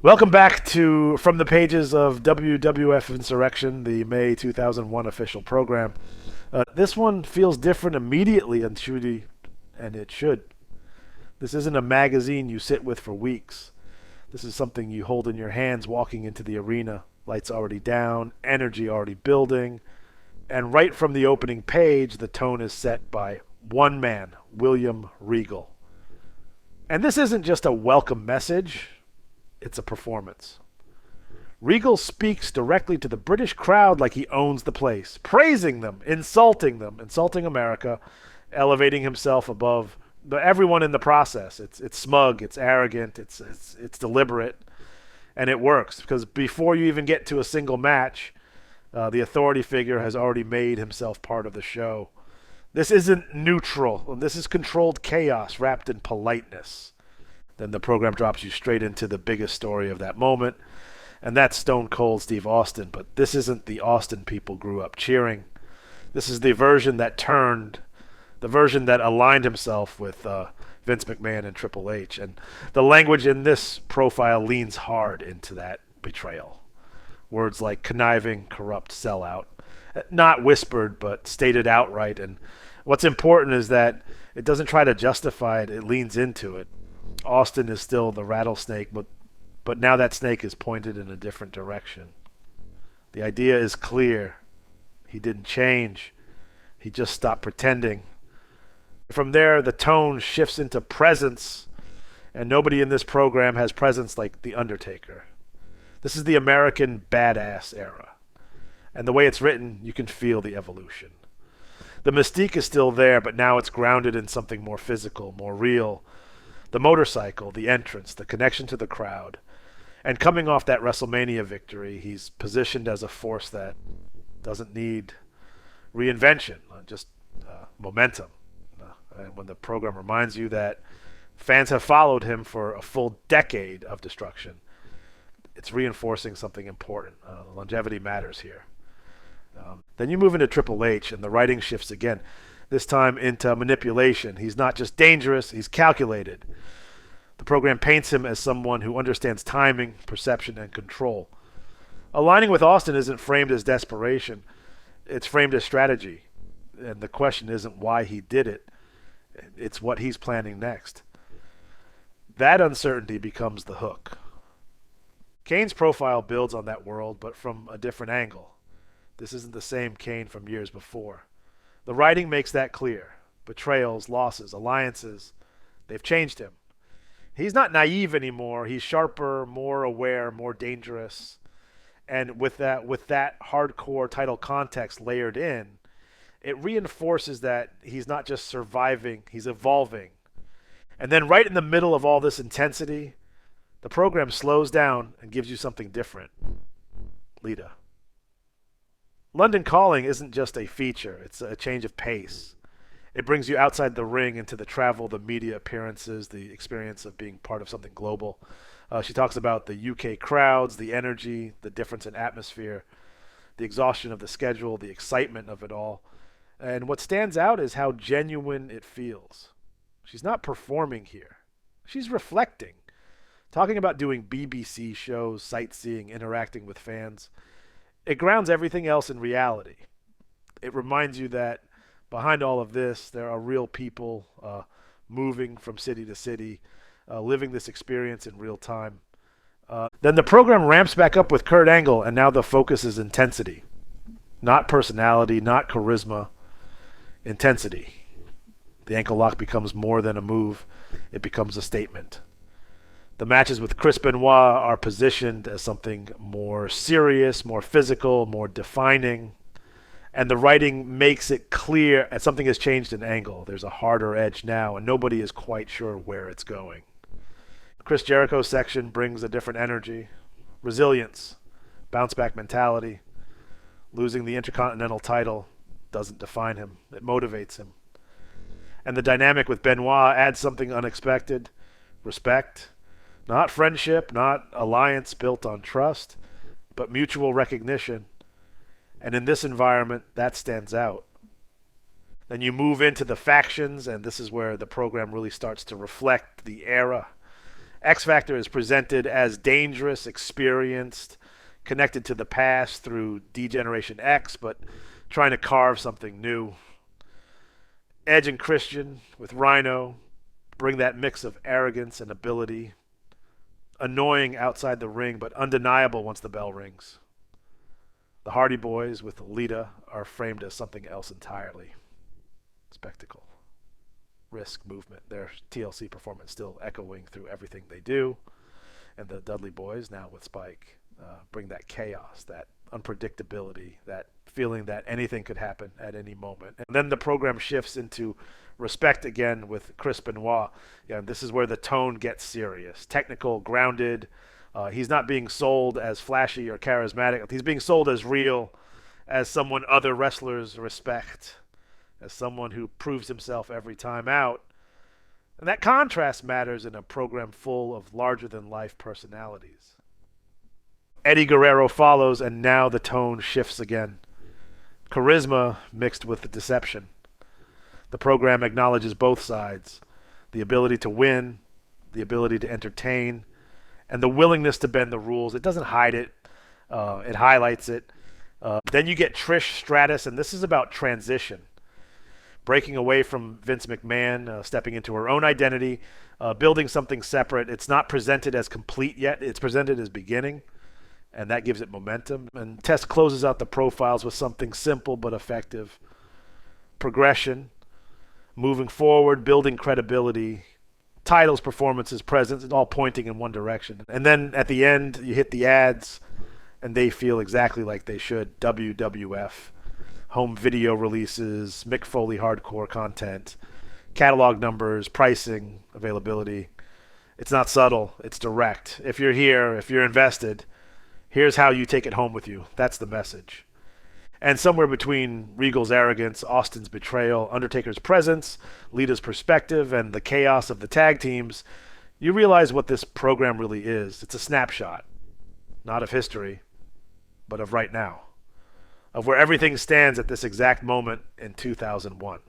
Welcome back to From the Pages of WWF InsurreXtion, the May 2001 official program. This one feels different immediately, and it should. This isn't a magazine you sit with for weeks. This is something you hold in your hands walking into the arena. Lights already down, energy already building, and right from the opening page, the tone is set by one man, William Regal. And this isn't just a welcome message, it's a performance. Regal speaks directly to the British crowd like he owns the place, praising them, insulting America, elevating himself above everyone in the process. It's smug, it's arrogant, it's deliberate, and it works because before you even get to a single match, the authority figure has already made himself part of the show. This isn't neutral. This is controlled chaos wrapped in politeness. Then the program drops you straight into the biggest story of that moment, and that's Stone Cold Steve Austin. But this isn't the Austin people grew up cheering. This is the version that aligned himself with Vince McMahon and Triple H. And the language in this profile leans hard into that betrayal. Words like conniving, corrupt, sellout. Not whispered, but stated outright. And what's important is that it doesn't try to justify it, it leans into it. Austin is still the rattlesnake, but now that snake is pointed in a different direction. The idea is clear. He didn't change. He just stopped pretending. From there, the tone shifts into presence, and nobody in this program has presence like The Undertaker. This is the American badass era. And the way it's written, you can feel the evolution. The mystique is still there, but now it's grounded in something more physical, more real. The motorcycle, the entrance, the connection to the crowd. And coming off that WrestleMania victory, he's positioned as a force that doesn't need reinvention, just momentum. And when the program reminds you that fans have followed him for a full decade of destruction, it's reinforcing something important. Longevity matters here. Then you move into Triple H, and the writing shifts again. This time into manipulation. He's not just dangerous, he's calculated. The program paints him as someone who understands timing, perception, and control. Aligning with Austin isn't framed as desperation, it's framed as strategy. And the question isn't why he did it, it's what he's planning next. That uncertainty becomes the hook. Kane's profile builds on that world, but from a different angle. This isn't the same Kane from years before. The writing makes that clear. Betrayals, losses, alliances, they've changed him. He's not naive anymore. He's sharper, more aware, more dangerous. And with that hardcore title context layered in, it reinforces that he's not just surviving, he's evolving. And then right in the middle of all this intensity, the program slows down and gives you something different. Lita. London Calling isn't just a feature, it's a change of pace. It brings you outside the ring into the travel, the media appearances, the experience of being part of something global. She talks about the UK crowds, the energy, the difference in atmosphere, the exhaustion of the schedule, the excitement of it all. And what stands out is how genuine it feels. She's not performing here. She's reflecting, talking about doing BBC shows, sightseeing, interacting with fans. It grounds everything else in reality. It reminds you that behind all of this, there are real people moving from city to city, living this experience in real time. Then the program ramps back up with Kurt Angle, and now the focus is intensity. Not personality, not charisma, intensity. The ankle lock becomes more than a move. It becomes a statement. The matches with Chris Benoit are positioned as something more serious, more physical, more defining. And the writing makes it clear that something has changed in Angle. There's a harder edge now, and nobody is quite sure where it's going. Chris Jericho's section brings a different energy, resilience, bounce-back mentality. Losing the Intercontinental title doesn't define him. It motivates him. And the dynamic with Benoit adds something unexpected, respect. Not friendship, not alliance built on trust, but mutual recognition. And in this environment, that stands out. Then you move into the factions, and this is where the program really starts to reflect the era. X Factor is presented as dangerous, experienced, connected to the past through Degeneration X, but trying to carve something new. Edge and Christian with Rhino bring that mix of arrogance and ability. Annoying outside the ring, but undeniable once the bell rings. The Hardy Boyz with Lita are framed as something else entirely. Spectacle, risk, movement. Their TLC performance still echoing through everything they do. And the Dudley Boyz, now with Spike, bring that chaos, that unpredictability, that feeling that anything could happen at any moment. And then the program shifts into respect again with Chris Benoit. Yeah, this is where the tone gets serious, technical, grounded. He's not being sold as flashy or charismatic. He's being sold as real, as someone other wrestlers respect, as someone who proves himself every time out. And that contrast matters in a program full of larger-than-life personalities. Eddie Guerrero follows, and now the tone shifts again. Charisma mixed with deception. The program acknowledges both sides, the ability to win, the ability to entertain, and the willingness to bend the rules. It doesn't hide it. It highlights it. Then you get Trish Stratus, and this is about transition. Breaking away from Vince McMahon, stepping into her own identity, building something separate. It's not presented as complete yet. It's presented as beginning, and that gives it momentum. And Test closes out the profiles with something simple but effective. Progression, moving forward, building credibility, titles, performances, presence, all pointing in one direction. And then at the end, you hit the ads, and they feel exactly like they should. WWF, home video releases, Mick Foley hardcore content, catalog numbers, pricing, availability. It's not subtle, it's direct. If you're here, if you're invested, here's how you take it home with you. That's the message. And somewhere between Regal's arrogance, Austin's betrayal, Undertaker's presence, Lita's perspective, and the chaos of the tag teams, you realize what this program really is. It's a snapshot, not of history, but of right now, of where everything stands at this exact moment in 2001.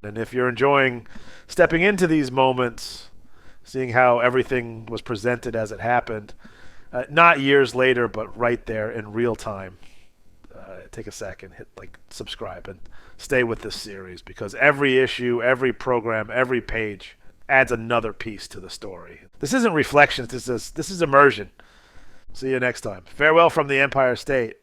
And if you're enjoying stepping into these moments, seeing how everything was presented as it happened, not years later, but right there in real time, take a second, hit subscribe, and stay with this series, because every issue, every program, every page adds another piece to the story. This isn't reflection, this is immersion. See you next time. Farewell from the Empire State.